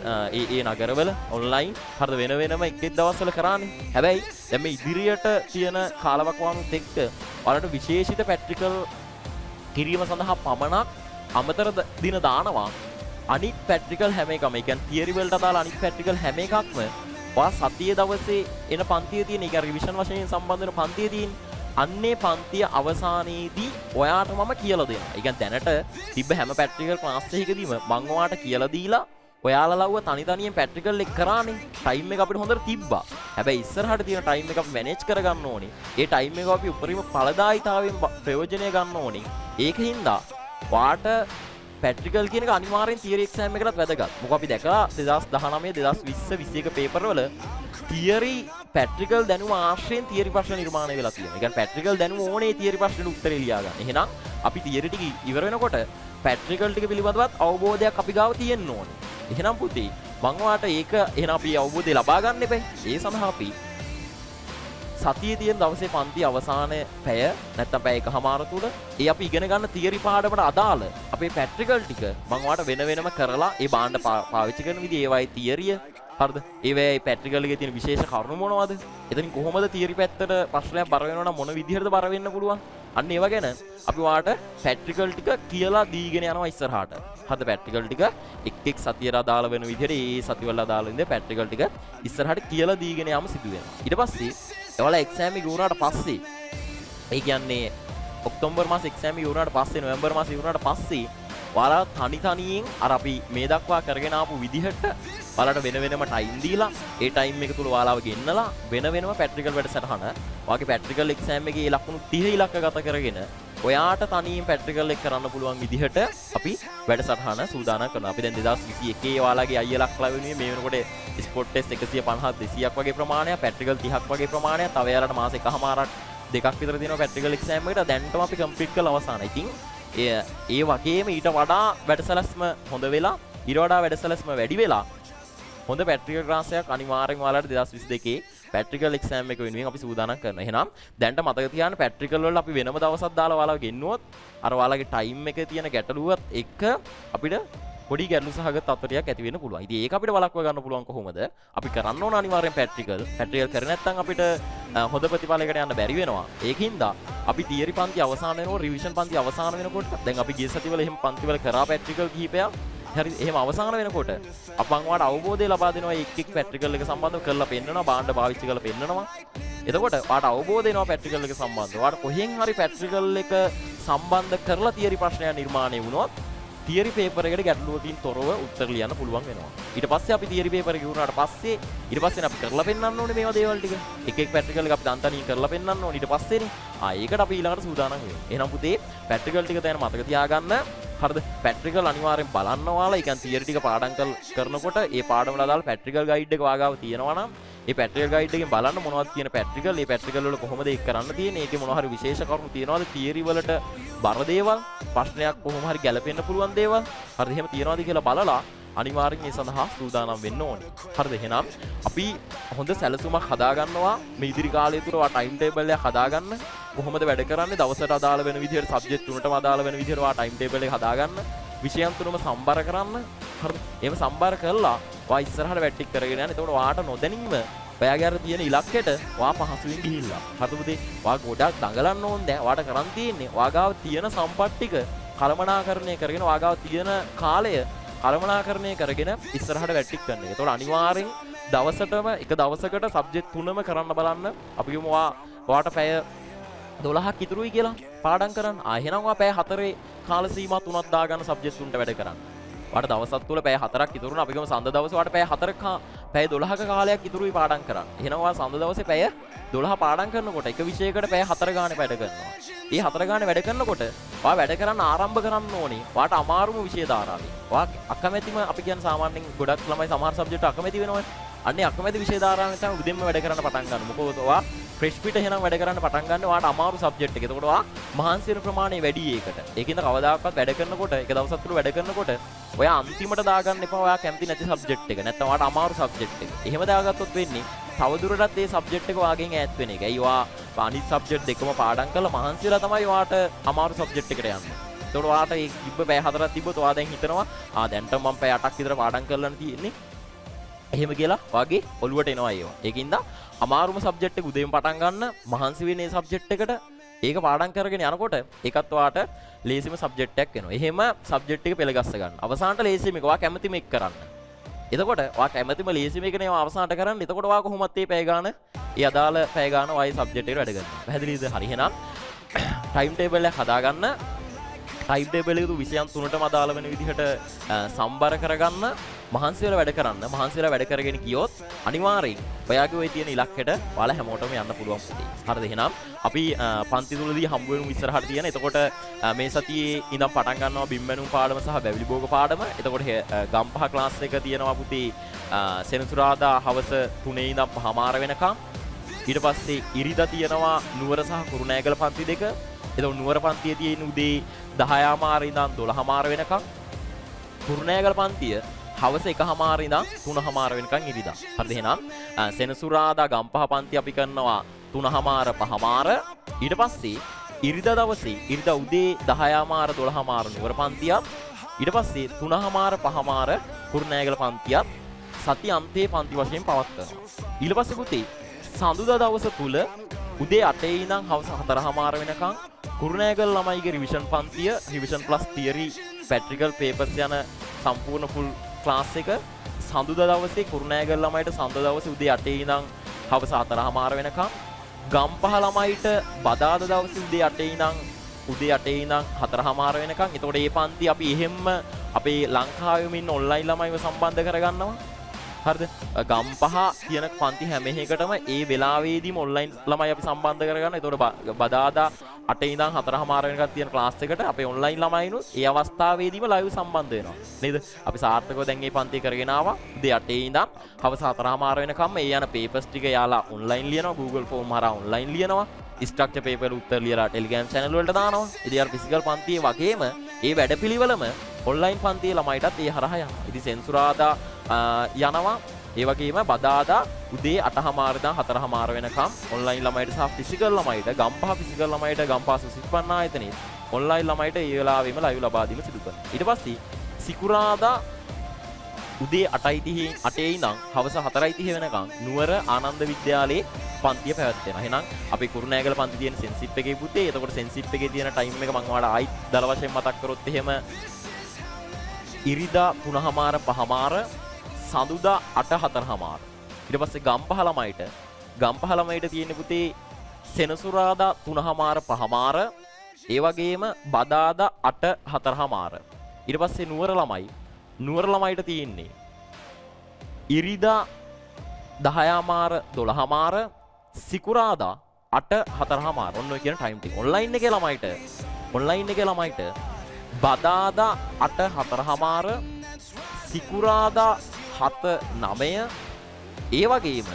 ඒ නගරවල ඔන්ලයින් හරිද වෙන වෙනම එක් දවස්වල කරානේ. හැබැයි දැන් මේ ඉදිරියට තියෙන කාලවකවානුත් එක්ක ඔයාලට විශේෂිත පැට්‍රිකල් කිරීම සඳහා පමණක් අමතර දින දානවා. අනිත් පැට්‍රිකල් හැම එකම, ඒ කියන්නේ තියරි වලට අදාළ අනිත් පැට්‍රිකල් හැම එකක්ම ඔයා සතියේ දවසේ එන පන්තියේ තියෙන, ඒ කියන්නේ රිවිෂන් වශයෙන් සම්බන්ධ වෙන පන්තියේ තියෙන අන්නේ පන්තිය අවසානයේදී ඔයාට මම කියලා දෙනවා. ඒ කියන්නේ දැනට තිබ්බ හැම පැට්‍රිකල් ක්ලාස් එකකදීම මම ඔයාට කියලා දීලා ඔයාලා ලව්ව තනි තනියෙන් පැට්‍රිකල් එක කරානේ. ටයිම් එක අපිට හොඳට තිබ්බා. හැබැයි ඉස්සරහට තියෙන ටයිම් එක අපි මැනේජ් කරගන්න ඕනේ. ඒ ටයිම් එක අපි උපරිම ඵලදායීතාවයෙන් ප්‍රයෝජනය ගන්න ඕනේ. ඒකින්ද ඔයාට පැට්‍රිකල් කියන එක අනිවාර්යෙන් තියරි එක්සෑම් එකටත් වැදගත්. මොකද අපි දැකලා 2019 2020 21 පේපර් වල තියරි පැට්‍රිකල් දැනුම ආශ්‍රයෙන් තියරි ප්‍රශ්න නිර්මාණය වෙලා තියෙනවා. ඒ කියන්නේ පැට්‍රිකල් දැනුම ඕනේ තියරි ප්‍රශ්නෙට උත්තරේ ලියා ගන්න. එහෙනම් අපි තියරි ටික ඉවර වෙනකොට පැට්‍රිකල් ටික පිළිබඳවත් අවබෝධයක් අපි ගාව තියෙන්න ඕනේ. එහෙනම් පුතේ මම ඔයාලට ඒක එහෙනම් අපි අවබෝධය ලබා ගන්න එපේ. ඒ සඳහා අපි සතියේ තියෙන දවසේ පන්ති අවසාන පැය නැත්නම් පැය එකමාර තුල ඒ අපි ඉගෙන ගන්න තියරි පාඩමට අදාළ අපේ පැට්‍රිකල් ටික මම ඔයාලට වෙන වෙනම කරලා ඒ භාණ්ඩ පාවිච්චි කරන විදිහ ඒවයි තියරිය හරිද? ඒවයි පැට්‍රිකල් එකේ තියෙන විශේෂ කරුණු මොනවද? එතනින් කොහොමද තියරි පැත්තට ප්‍රශ්නයක් බර වෙනවා නම් මොන විදිහටද බර වෙන්න පුළුවන්? අන්න ඒව ගැන අපි ඔයාලට පැට්‍රිකල් ටික කියලා දීගෙන යනවා ඉස්සරහට. හරිද? පැට්‍රිකල් ටික එක් සතියට අදාළ වෙන විදිහට ඒ සතිවල අදාළ වෙන පැට්‍රිකල් ටික ඉස්සරහට කියලා දීගෙන යම සිදු වෙනවා. ඊට පස්සේ ඔයාලා එක්සෑම් එක ඉවරනාට පස්සේ ඒ කියන්නේ ඔක්තෝබර් මාස එක්සෑම් එක ඉවරනාට පස්සේ නොවැම්බර් මාස ඉවරනාට පස්සේ ඔයාලා තනියෙන් අර අපි මේ දක්වා කරගෙන ආපු විදිහට ඔයාලට වෙන වෙනම ටයිම් දීලා ඒ ටයිම් එක තුල ඔයාලව ගෙන්නලා වෙන වෙනම පැට්‍රිකල් වැඩසටහන ඔයාගේ පැට්‍රිකල් එක්සෑම් එකේ ලකුණු 30 ඉලක්ක ගත කරගෙන ඔයාට තනියෙන් පැට්‍රිකල් එක කරන්න පුළුවන් විදිහට අපි වැඩසටහන සූදානම් කරනවා. අපි දැන් 2021 ඔයාලගේ අයියලක්ලා වෙනුවේ මේ වෙනකොට ස්පොට් ටෙස්ට් 150 200ක් වගේ ප්‍රමාණයක්, පැට්‍රිකල් 30ක් වගේ ප්‍රමාණයක්, තව යාලට මාස එකමාරක් දෙකක් විතර දෙනවා පැට්‍රිකල් එක්සෑම් එකට. දැන්ටම අපි කම්ප්ලීට් කරලා අවසానයි. ඉතින් ඒ වගේම ඊට වඩා වැඩසැලැස්ම හොඳ වෙලා, ඊට වඩා වැඩසැලැස්ම වැඩි වෙලා හොඳ පැට්‍රිකල් ක්ලාසයක් අනිවාර්යෙන් ඔයාලට 2022 පැට්‍රිකල් එක්සෑම් එක වෙනුවෙන් අපි සූදානම් කරනවා. එහෙනම් දැන්ට මතක තියාගන්න පැට්‍රිකල් වල අපි වෙනම දවසක් දාලා ඔයාලව ගෙන්නුවොත් අර ඔයාලගේ ටයිම් එකේ තියෙන ගැටලුවත් එක්ක අපිට පොඩි ගැටලු සහගත තත්ත්වයක් ඇති වෙන්න පුළුවන්. ඉතින් ඒක අපිට වළක්වා ගන්න පුළුවන් කොහොමද? අපි කරන්න ඕන අනිවාර්යෙන් පැට්‍රිකල් කරේ නැත්නම් අපිට හොඳ ප්‍රතිඵලයකට යන්න බැරි වෙනවා. ඒකින්ද අපි තියරි පන්ති අවසන් වෙනකොට රිවිෂන් පන්ති අවසන් වෙනකොට දැන් අපි ගිය සතිවල එහෙම පන්තිවල කරා පැට්‍රිකල් කිහිපයක්. හරි එහෙම අවසන් වෙනකොට අපන් වාට අවබෝධය ලබා දෙනවා එක් පැට්‍රිකල් එක සම්බන්ධව කරලා පෙන්නනවා, භාණ්ඩ පාවිච්චි කරලා පෙන්නනවා. එතකොට වාට අවබෝධ වෙනවා පැට්‍රිකල් එක සම්බන්ධව. වාට කොහෙන් හරි පැට්‍රිකල් එක සම්බන්ධ කරලා තියරි ප්‍රශ්නයක් නිර්මාණය වුණොත් තියරි පේපර් එකට ගැටලුවකින් තොරව උත්තර ලියන්න පුළුවන් වෙනවා. ඊට පස්සේ අපි තියරි පේපර් එක ඉවරනාට පස්සේ ඊට පස්සේ අපි කරලා පෙන්නන්න ඕනේ මේවා දේවල් ටික. එක පැට්‍රිකල් එක අපි දන්තනින් කරලා පෙන්නන්න ඕනේ. ඊට පස්සේනේ ඒකට අපි ඊළඟට සූදානම් වෙනවා. එහෙනම් පුතේ පැට්‍රිකල් ටික දැන් මතක තියාගන්න. හරිද? පැට්‍රිකල් අනිවාර්යෙන් බලන්න ඔයාලා. ඒ කියන්නේ තියරි ටික පාඩම් කරනකොට ඒ පාඩම වල අදාළ පැට්‍රිකල් ගයිඩ් එක වාගාව තියෙනවා නම් ඒ පැට්‍රිකල් ගයිඩ් එකෙන් බලන්න මොනවද කියන පැට්‍රිකල්, ඒ පැට්‍රිකල් වල කොහොමද ඒක කරන්න තියෙන්නේ, ඒකේ මොනවා හරි විශේෂ කරුණු තියෙනවද, තියරි වලට බර දේවල්, ප්‍රශ්නයක් කොහොම හරි ගැලපෙන්න පුළුවන් දේවල් හරිද එහෙම තියෙනවද කියලා බලලා අනිවාර්යෙන් ඒ සඳහා සූදානම් වෙන්න ඕනේ. හරිද? එහෙනම් අපි හොඳ සැලසුමක් හදාගන්නවා මේ ඉදිරි කාලය තුල ටයිම් ටේබල් එකක් හදාගන්න. කොහොමද වැඩ කරන්නේ? දවසට අදාළ වෙන විදිහට සබ්ජෙක්ට් තුනටම අදාළ වෙන විදිහට ටයිම් ටේබල් එක හදාගන්න. විෂයන් තුනම සම්බර කරන්න. හරිද? එහෙම සම්බර කරලා ඔයා ඉස්සරහට වැට්ටික් කරගෙන යන්න. එතකොට ඔයාට නොදැනීම ඔයාගේ අර තියෙන ඉලක්කයට ඔයා පහසුවෙන් ගිහිල්ලා. හරිද පුතේ? ඔයා ගොඩක් දඟලන්න ඕනේ දැන්. ඔයාට කරන් තියෙන්නේ ඔයාගාව තියෙන සම්පත් ටික කළමනාකරණය කරගෙන ඔයාගාව තියෙන කාලය කළමනාකරණය කරගෙන ඉස්සරහට වැට්ටික් කරන එක. ඒතකොට අනිවාර්යෙන් දවසටම එක දවසකට සබ්ජෙක්ට් තුනම කරන්න බලන්න. අපි කියමු ඔයාට පැය 12ක් ඉතුරුයි කියලා පාඩම් කරන්න. එහෙනම් ඔයා පැය 4 කාල සීමා 3ක් දාගන්න සබ්ජෙක්ට් තුනට වැඩ කරන්න. ඔයාට දවසක් තුල පැය 4ක් ඉතුරුන. අපි ගමු සඳ දවසේ ඔයාට පැය 4ක පැය 12ක කාලයක් ඉතුරුයි පාඩම් කරන්න. එහෙනම් ඔයා සඳ දවසේ පැය 12 පාඩම් කරනකොට එක විෂයකට පැය 4 ගානේ වැඩ කරනවා. මේ 4 ගානේ වැඩ කරනකොට ඔයා වැඩ කරන්න ආරම්භ කරන්න ඕනේ. ඔයාට අමාරුම විෂය ධාරාවේ. ඔයා අකමැතිම අපි කියන්නේ සාමාන්‍යයෙන් ගොඩක් ළමයි සමහර සබ්ජෙක්ට් අකමැති වෙනවනේ. අන්නේ අකමැති විෂය ධාරාවෙන් තමයි උදෙන්ම වැඩ කරන්න පටන් ගන්න. මොකද ඔයා ෆ්‍රෙෂ් පිට එහෙනම් වැඩ කරන්න පටන් ගන්න. ඔයාට අමාරු සබ්ජෙක්ට් එක. එතකොට ඔයා මහන්සි වෙන ප්‍රමාණය වැඩි ඒකට. ඒකින්ද කවදාකවත් වැඩ කරනකොට එක දවසක් තුල වැඩ කරනකොට ඔය අන්තිමට දාගන්න එපා ඔයා කැමති නැති සබ්ජෙක්ට් එක. නැත්නම් ඔයාට අමාරු සබ්ජෙක්ට් එක. එහෙම දාගත්තොත් වෙන්නේ තවදුරටත් මේ සබ්ජෙක්ට් එක වාගෙන් ඈත් වෙන එක. ඒ ඔයා අනිත් සබ්ජෙක්ට් දෙකම පාඩම් කරලා මහන්සි වෙලා තමයි ඔයාට අමාරු සබ්ජෙක්ට් එකට යන්නේ. ඒතකොට ඔයාට ඒ තිබ්බ පැය 4ක් තිබ්බොත් ඔයා දැන් හිතනවා දැන්ට මම පැය 8ක් විතර පාඩම් කරලා තියෙන්නේ. එහෙම කියලා වගේ ඔළුවට එනවා ඒවා. ඒකින්ද අමාරුම සබ්ජෙක්ට් එක උදේම පටන් ගන්න මහන්සි වෙන්නේ මේ සබ්ජෙක්ට් එකට. ඒක පාඩම් කරගෙන යනකොට ඒකත් ඔයාට ලේසිම සබ්ජෙක්ට් එකක් වෙනවා. එහෙම සබ්ජෙක්ට් එක පෙළගස්ස ගන්න. අවසානට ලේසිම එක ඔයා කැමතිම එක කරන්න. එතකොට ඔයා කැමතිම ලේසිම එකනේ ඔයා අවසානට කරන්න. එතකොට ඔයා කොහොමත් මේ පැය ගන්න, ඒ අදාළ පැය ගන්න ඔයයි සබ්ජෙක්ට් එකට වැඩ කරනවා. පැහැදිලිද? හරි එහෙනම් ටයිම් ටේබල් එක හදාගන්න. ටයිම් ටේබල් එක විෂයන් 3ටම අදාළ වෙන විදිහට සම්බර කරගන්න. මහන්සි වෙලා වැඩ කරන්න. මහන්සි වෙලා වැඩ කරගෙන ගියොත් අනිවාර්යෙන් ඔයාගේ ওই තියෙන ඉලක්කයට ඔයාලා හැමෝටම යන්න පුළුවන් පුතේ. හරිද? එහෙනම් අපි පන්ති තුලදී හම්බ වෙනු ඉස්සරහට තියෙන. එතකොට මේ සතියේ ඉඳන් පටන් ගන්නවා බිම්බැනුම් පාඩම සහ බැවිලි භෝග පාඩම. එතකොට ගම්පහ ක්ලාස් එක තියෙනවා පුතේ සෙනසුරාදා හවස 3 ඉඳන් 5:00 වෙනකම්. ඊට පස්සේ ඉරිදා තියෙනවා නුවර සහ කුරුණෑගල පන්ති දෙක. එතකොට නුවර පන්තියේ තියෙන උදේ 10:00 ඉඳන් 12:00 වෙනකම්. කුරුණෑගල පන්තිය හවස 1:00 ඉඳන් 3:00 වෙනකන් ඉරිදා. හරිද? එහෙනම් සෙනසුරාදා ගම්පහ පන්ති අපි කරනවා 3:00 5:00. ඊට පස්සේ ඉරිදා දවසේ ඉරිදා උදේ 10:00 12:00 නුවර පන්තියක්. ඊට පස්සේ 3:00 5:00 කුරුණෑගල පන්තියක් සති අන්තයේ පන්ති වශයෙන් පවත්වනවා. ඊට පස්සේ පුතේ සඳුදා දවස තුල උදේ 8 ඉඳන් හවස 4:00 වෙනකන් කුරුණෑගල ළමයිගේ රිවිෂන් පන්තිය revision plus theory practical papers යන සම්පූර්ණ ෆුල් ක්ලාස් එක සඳුදා දවසේ කුරුණෑගල ළමයිට සඳුදා දවසේ උදේ 8 ඉඳන් හවස 4:00 වෙනකම්. ගම්පහ ළමයිට බදාදා දවසේ උදේ 8 ඉඳන් 4:00 වෙනකම්. එතකොට මේ පන්ති අපි එහෙම්ම අපේ ලංකාවෙම ඉන්න ඔන්ලයින් ළමයිව සම්බන්ධ කරගන්නවා. හරිද? ගම්පහ කියන පන්ති හැම එකකටම ඒ වෙලාවේදීම ඔන්ලයින් ළමයි අපි සම්බන්ධ කරගන්නවා. එතකොට බදාදා 8 ඉඳන් 4:00 වෙනකම් තියෙන ක්ලාස් එකට අපේ ඔන්ලයින් ළමයිනුත් ඒ අවස්ථාවේදීම ලයිව් සම්බන්ධ වෙනවා. නේද? අපි සාර්ථකව දැන් මේ පන්ති කරගෙන ආවා. උදේ 8 ඉඳන් හවස 4:00 වෙනකම් මේ යන පේපර්ස් ටික යාලා ඔන්ලයින් ලියනවා. Google Form හරහා ඔන්ලයින් ලියනවා. ස්ට්‍රක්චර් පේපර් උත්තර ලියලා Telegram channel වලට දානවා. ඉතින් අර ෆිසිකල් පන්තියේ වගේම මේ වැඩපිළිවෙලම ඔන්ලයින් පන්තියේ ළමයිටත් ඒ හරහා යනවා. ඉතින් සෙන්සුරාදා යනවා. ඒ වගේම බදාදා උදේ 8:00 ඉඳන් 4:00 වෙනකම් ඔන්ලයින් ළමයිට සහ ෆිසිකල් ළමයිට ගම්පහ ෆිසිකල් ළමයිට ගම්පහ සුසිප්පන්න ආයතනයේ ඔන්ලයින් ළමයිට ඒ වෙලාවෙම ලයිව් ලබා දීම සිදු කරනවා. ඊට පස්සේ සිකුරාදා උදේ 8:30 ඉඳන් හවස 4:30 වෙනකම් නුවර ආනන්ද විද්‍යාලයේ පන්තිය පැවැත්වෙනවා. එහෙනම් අපි කුරුණෑගල පන්ති තියෙන සෙන්සිප් එකේ පුතේ. එතකොට සෙන්සිප් එකේ තියෙන ටයිම් එක මම ඔයාලට ආයිත් දල වශයෙන් මතක් කරොත් එහෙම ඉරිදා 3:00 5:00 සඳුදා 8:00 ඊට පස්සේ ගම්පහ ළමයිට තියෙන පුතේ සෙනසුරාදා 3:00 5:00 ඒ වගේම බදාදා 8:00 ඊට පස්සේ නුවර ළමයිට තියෙන්නේ ඉරිදා 10:00 12:00 සිකුරාදා 8:00 ඔන්න ඔය කියන ටයිම් ටික. ඔන්ලයින් එකේ ළමයිට බදාදා 8:00 සිකුරාදා 7:09 ඒ වගේම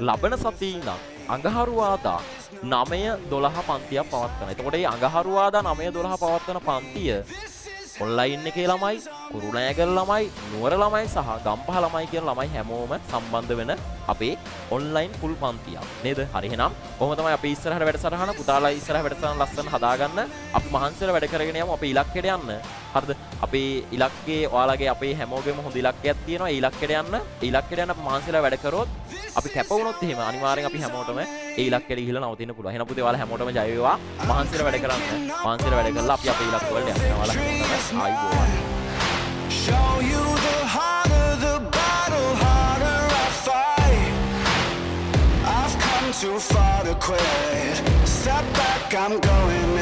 ලබන සතියේ ඉඳන් අඟහරුවාදා 9:12 පන්තියක් පවත්වනවා. එතකොට මේ අඟහරුවාදා 9:12 පවත්වන පන්තිය ඔන්ලයින් එකේ ළමයි, කුරුණෑගල ළමයි, නුවර ළමයි සහ ගම්පහ ළමයි කියන ළමයි හැමෝම සම්බන්ධ වෙන අපේ ඔන්ලයින් ෆුල් පන්තියක්. නේද? හරි එහෙනම් කොහොම තමයි අපි ඉස්සරහට වැඩසටහන පුතාලා ඉස්සරහ වැඩසටහන ලස්සන හදාගන්න අපි මහන්සියලා වැඩ කරගෙන යමු අපේ ඉලක්කයට යන්න. හරිද? අපේ ඉලක්කේ ඔයාලගේ අපේ හැමෝගෙම හොඳ ඉලක්කයක් තියෙනවා. ඒ ඉලක්කයට යන්න අපි මහන්සියලා වැඩ කරොත් අපි කැප වුණොත් එහෙම අනිවාර්යෙන් අපි හැමෝටම ඒ ඉලක්කයට ගිහිල්ලා නවතින්න පුළුවන්. එහෙනම් පුතේ ඔයාලා හැමෝටම ජය වේවා. මහන්සියලා වැඩ කරන්න. මහන්සියලා වැඩ කරලා අපි අපේ ඉලක්ක වලට යන්න. ඔයාලා හැමෝටම ආයිබෝවන්. Show you the harder the battle, harder I fight. I've come too far to quit. Step back, I'm going in.